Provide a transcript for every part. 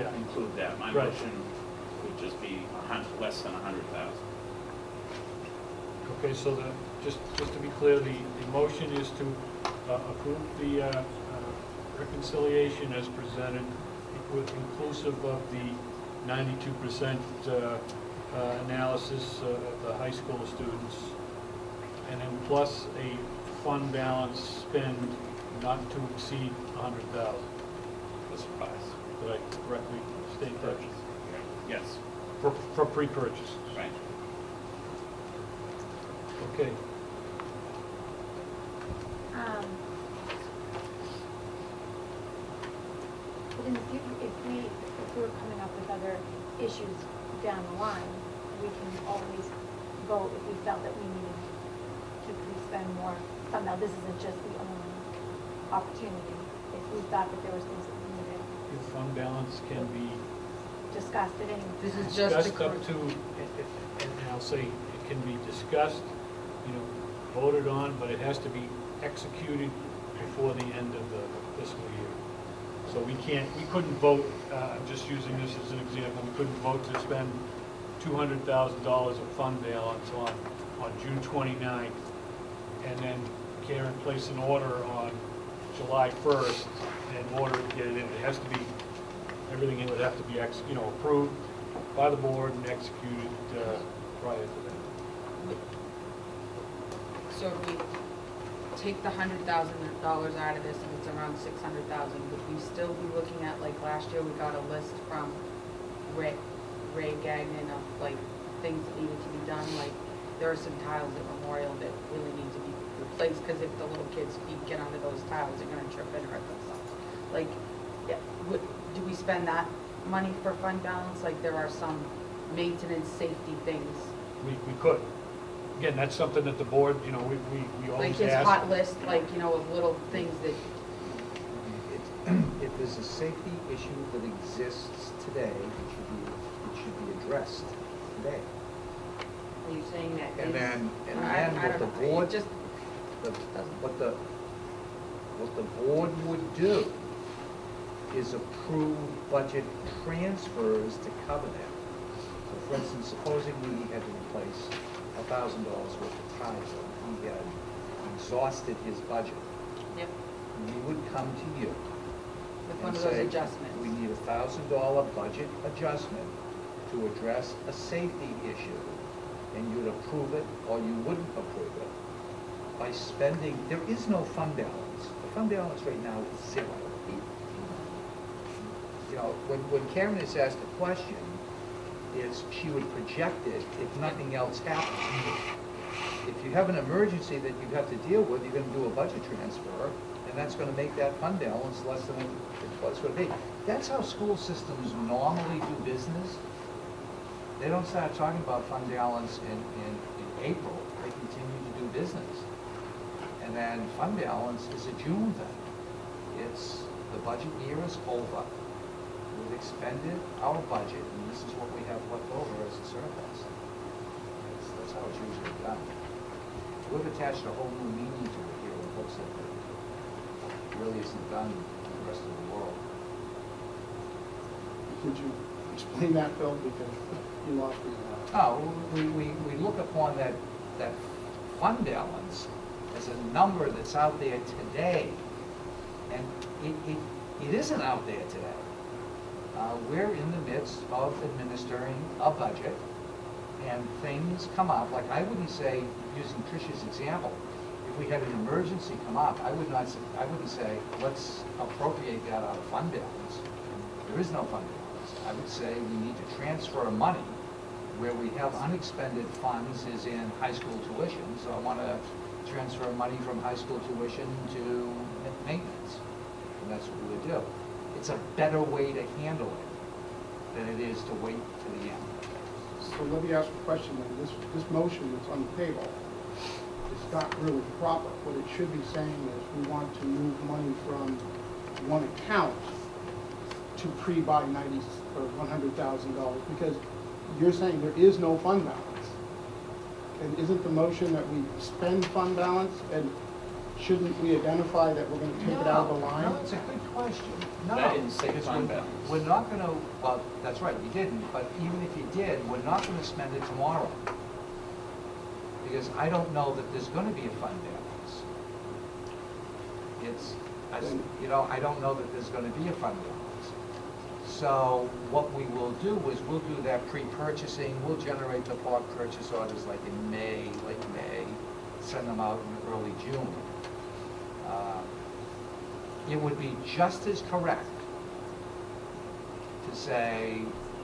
include that. My motion would just be less than 100,000. Okay, so just to be clear, the motion is to approve the reconciliation as presented, with inclusive of the 92% analysis of the high school students, and then plus a fund balance spend not to exceed 100,000. The surprise. Did I correctly state that? Yes. For pre-purchase. Right. Okay. But in the future, if we're coming up with other issues down the line, we can always vote if we felt that we needed to spend more. Now, this isn't just the only opportunity. If we thought that there was things that we needed Your fund balance can be discussed at any. This is just discussed up to, and I'll say, it can be discussed, voted on, but it has to be executed before the end of the fiscal year. So we couldn't vote, I'm just using this as an example, we couldn't vote to spend $200,000 of fund balance on June 29th, and then Karen place an order on July 1st, and order to get it in. It has to be, everything would have to be approved by the board and executed prior to that. So if we take the $100,000 out of this and it's around 600,000, would we still be looking at, like last year, we got a list from Ray Gagnon of like things that needed to be done, like there are some tiles at Memorial that really need to be replaced, because if the little kids get onto those tiles, they're gonna trip and hurt themselves. Like, do we spend that money for fund balance? Like there are some maintenance, safety things. We could. Again, that's something that the board, we always Like his ask. hot list, like, of little things that, If there's a safety issue that exists today, it should be addressed today. are you saying that? And is- then I what don't the know, board, it just, what the board would do is approve budget transfers to cover that. So for instance, supposing we had to replace $1,000 worth of tiles, and he had exhausted his budget, yep, we would come to you with one and of those say, adjustments. we need a $1,000 budget adjustment to address a safety issue, and you'd approve it or you wouldn't approve it by spending. There is no fund balance. The fund balance right now is zero. When Karen is asked a question, she would project it if nothing else happens. If you have an emergency that you have to deal with, you're going to do a budget transfer, and that's going to make that fund balance less than what it's going to be. That's how school systems normally do business. They don't start talking about fund balance in April. They continue to do business. And then fund balance is a June thing. It's the budget year is over. We've expended our budget, and this is what we have left over as a surplus. That's how it's usually done. We've attached a whole new meaning to it here in books that really isn't done in the rest of the world. Could you explain that, Bill, because you lost me on that. Oh, we look upon that fund balance as a number that's out there today, and it isn't out there today. We're in the midst of administering a budget, and things come up. Like, I wouldn't say, using Tricia's example, if we had an emergency come up, I wouldn't say, let's appropriate that out of fund balance. There is no fund balance. I would say we need to transfer money where we have unexpended funds is in high school tuition. So I want to transfer money from high school tuition to maintenance, and that's what we would do. It's a better way to handle it than it is to wait to the end. So let me ask a question then. This motion that's on the table is not really proper. What it should be saying is we want to move money from one account to pre-buy $90 or $100,000, because you're saying there is no fund balance. And isn't the motion that we spend fund balance? And shouldn't we identify that we're gonna take it out of the line? No, it's a good question. No, I didn't say because fund we're- balance. We're not gonna, well, that's right, you didn't, but even if you did, we're not gonna spend it tomorrow. Because I don't know that there's gonna be a fund balance. You know, I don't know that there's gonna be a fund balance. So what we will do is we'll do that pre-purchasing, we'll generate the bulk purchase orders like in May, late May, send them out in early June. It would be just as correct to say,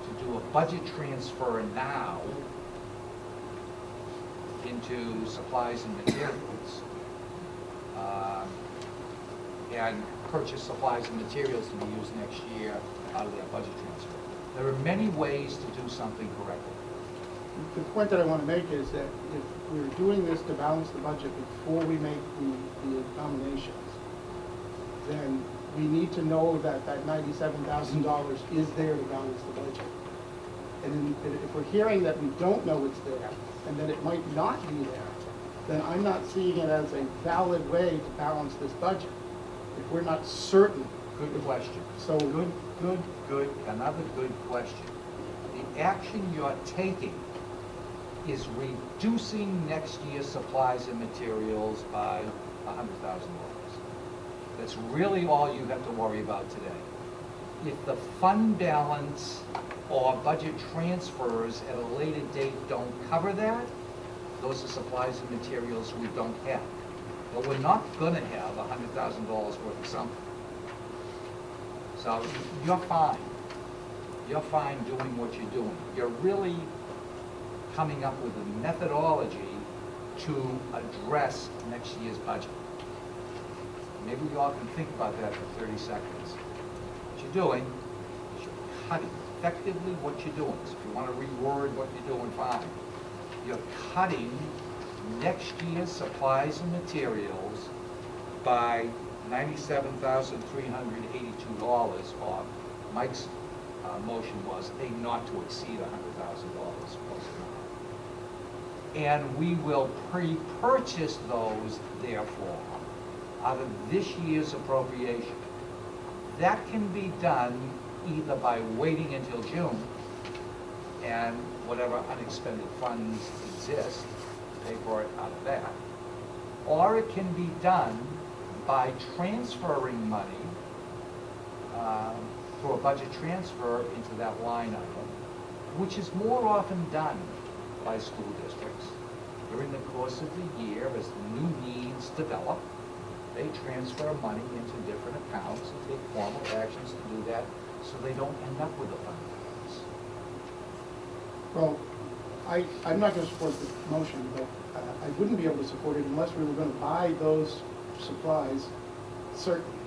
to do a budget transfer now into supplies and materials, and purchase supplies and materials to be used next year out of that budget transfer. There are many ways to do something correctly. The point that I want to make is that if we're doing this to balance the budget before we make the nominations, then we need to know that that $97,000 is there to balance the budget. And if we're hearing that we don't know it's there, and that it might not be there, then I'm not seeing it as a valid way to balance this budget. If we're not certain. Good question. So Good, another good question. The action you're taking is reducing next year's supplies and materials by $100,000. That's really all you have to worry about today. If the fund balance or budget transfers at a later date don't cover that, those are supplies and materials we don't have. But we're not gonna have $100,000 worth of something. So you're fine. You're fine doing what you're doing. You're really coming up with a methodology to address next year's budget. Maybe we all can think about that for 30 seconds. What you're doing is you're cutting effectively what you're doing. So if you want to reword what you're doing, fine. You're cutting next year's supplies and materials by $97,382, or Mike's motion was a not to exceed $100,000 close enough. And we will pre-purchase those, therefore, out of this year's appropriation. That can be done either by waiting until June and whatever unexpended funds exist, pay for it out of that. Or it can be done by transferring money through a budget transfer into that line item, which is more often done by school districts. During the course of the year, as new needs develop, they transfer money into different accounts and take formal actions to do that so they don't end up with a fund balance. Well, I'm not going to support the motion, but I wouldn't be able to support it unless we were going to buy those supplies certainly.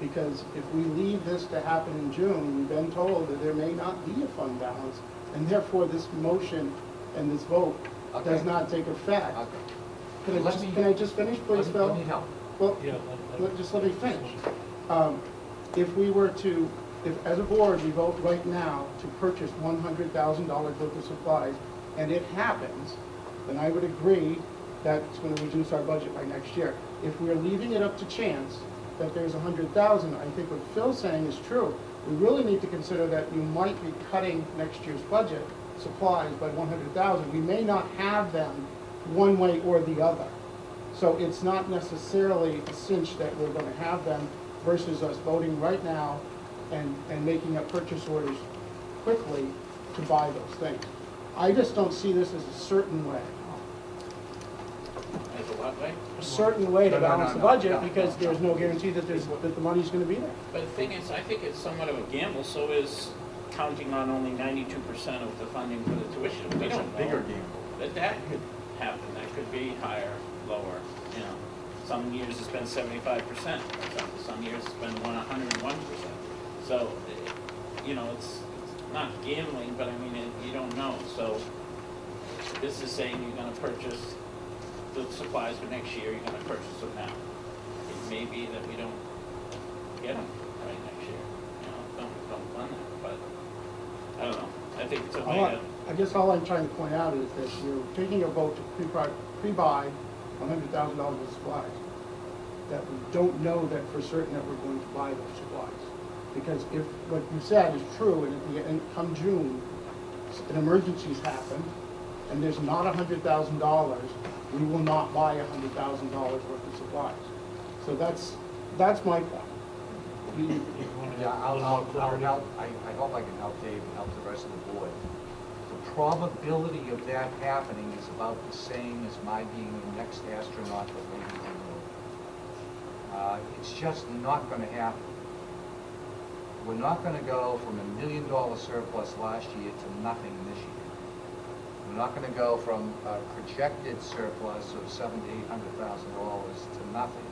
Because if we leave this to happen in June, we've been told that there may not be a fund balance, and therefore this motion and this vote does not take effect. Okay. Can I just finish, please, Phil? Let me help. Well, Yeah, just let me finish. If we were to, if as a board, we vote right now to purchase $100,000 worth of supplies, and it happens, then I would agree that it's going to reduce our budget by next year. If we're leaving it up to chance that there's 100,000, I think what Phil's saying is true. We really need to consider that you might be cutting next year's budget supplies by 100,000. We may not have them one way or the other. So it's not necessarily a cinch that we're going to have them versus us voting right now and making up purchase orders quickly to buy those things. I just don't see this as a certain way. As a what way? A certain way to No, no, balance no, the no, budget no, because no, there's no. no guarantee that that the money's going to be there. But the thing is, I think it's somewhat of a gamble, so is counting on only 92% of the funding for the tuition. We That's a don't know. bigger gamble. That could happen, that could be higher, lower, you know. Some years it's been 75%, some years it's been 101%. So, you know, it's not gambling, but I mean, you don't know. So this is saying you're gonna purchase the supplies for next year, you're gonna purchase them now. It may be that we don't get them right next year, you know, don't fund that, but I don't know. I think it's a way to. I guess all I'm trying to point out is that you're taking a vote to pre-buy $100,000 of supplies. that we don't know that for certain that we're going to buy those supplies. Because if what you said is true, and at the end, come June, an emergency's happened, and there's not $100,000, we will not buy $100,000 worth of supplies. So that's my point. You wanna Yeah, have a little more clarity? I hope I can help Dave and help the rest of the board. The probability of that happening is about the same as my being the next astronaut that lands on the moon. It's just not gonna happen. We're not gonna go from $1 million surplus last year to nothing this year. We're not gonna go from a projected surplus of $700,000 to $800,000 to nothing,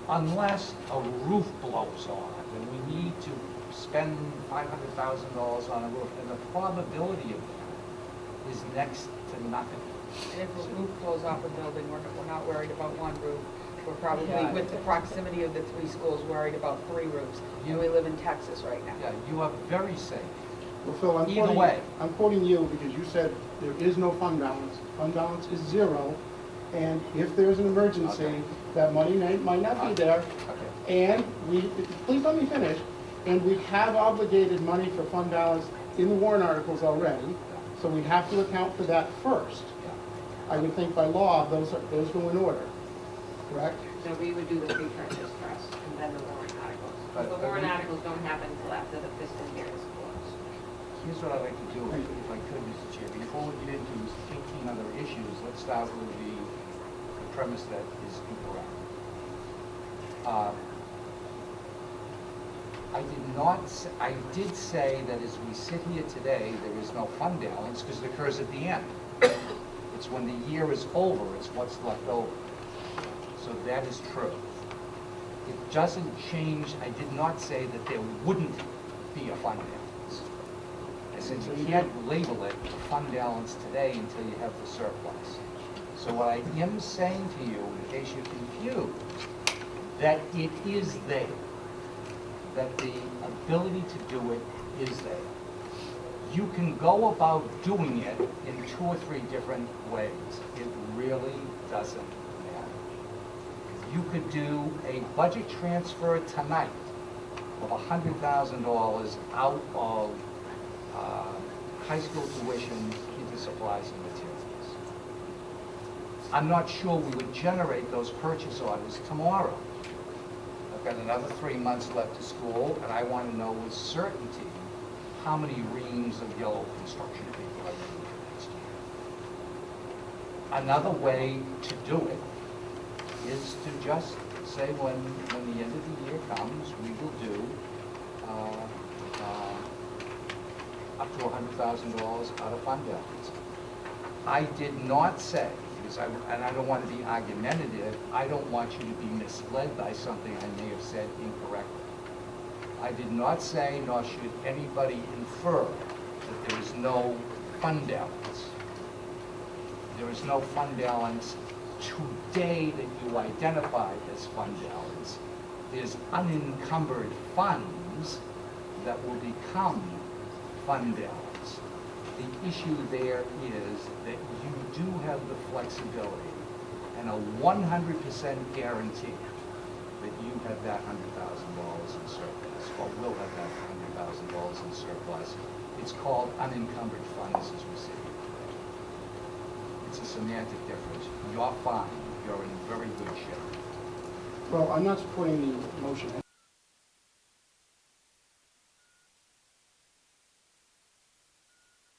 unless a roof blows on and we need to spend $500,000 on a roof, and the probability of that is next to nothing. And if a roof blows off a building, we're not worried about one roof. We're probably, Yeah. with the proximity of the 3 schools, worried about 3 roofs. And we live in Texas right now. Yeah, you are very safe. Well, Phil, Either way. I'm quoting you because you said there is no fund balance. Fund balance is zero, and if there's an emergency, Okay. that money might not be there. Okay. And please let me finish, and we have obligated money for fund balance in the warrant articles already, so we have to account for that first. Yeah. I would think by law, those go in order, correct? So we would do the free purchase first, and then the warrant articles. But- The warrant articles don't happen until after the fiscal year is closed. Here's what I'd like to do, if I could, Mr. Chair. Before we get into 18 other issues, let's start with the premise that is incorrect. I did say that as we sit here today, there is no fund balance because it occurs at the end. It's when the year is over, it's what's left over. So that is true. It doesn't change, I did not say that there wouldn't be a fund balance. I said you can't label it a fund balance today until you have the surplus. So what I am saying to you, in case you're confused, that it is there, that the ability to do it is there. You can go about doing it in 2 or 3 different ways. It really doesn't matter. You could do a budget transfer tonight of $100,000 out of high school tuition into supplies and materials. I'm not sure we would generate those purchase orders tomorrow. I've got another 3 months left to school, and I want to know with certainty how many reams of yellow construction paper I need for next year. Another way to do it is to just say when the end of the year comes, we will do up to $100,000 out of fund balance. I did not say, because and I don't want to be argumentative, I don't want you to be misled by something I may have said incorrectly. I did not say, nor should anybody infer, that there is no fund balance. There is no fund balance today that you identified as fund balance. There's unencumbered funds that will become fund balance. The issue there is that you do have the flexibility and a 100% guarantee that you have that $100,000 in surplus, or will have that $100,000 in surplus. It's called unencumbered funds as we see it. It's a semantic difference. You're fine. You're in very good shape. Well, I'm not supporting the motion